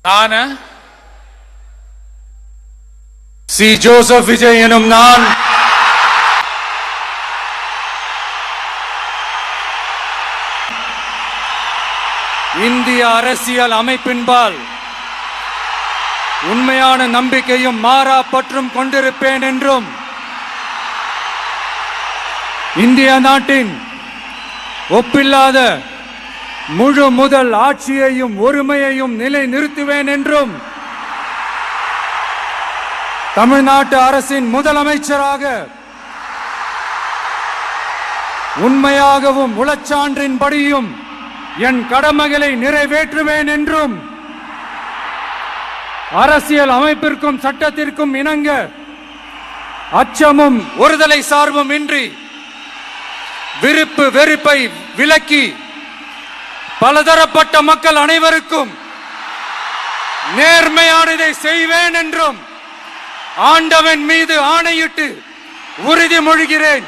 நான் C Joseph Vijay எனும் நான் இந்திய அரசியல் அமைப்பின்பால் உண்மையான நம்பிக்கையும் மாறா பற்றும் கொண்டிருப்பேன் என்றும் இந்திய நாட்டின் ஒப்பில்லாத முழு முதல் ஆட்சியையும் ஒருமையையும் நிலை நிறுத்துவேன் என்றும் தமிழ்நாட்டு அரசின் முதலமைச்சராக உண்மையாகவும் உளச்சான்றின்படியும் என் கடமைகளை நிறைவேற்றுவேன் என்றும் அரசியல் அமைப்பிற்கும் சட்டத்திற்கும் இணங்க அச்சமும் ஒருதலை சார்பும் இன்றி விருப்பு வெறுப்பை விலக்கி பலதரப்பட்ட மக்கள் அனைவருக்கும் நேர்மையானதை செய்வேன் என்றும் ஆண்டவன் மீது ஆணையிட்டு உறுதிமொழிகிறேன்.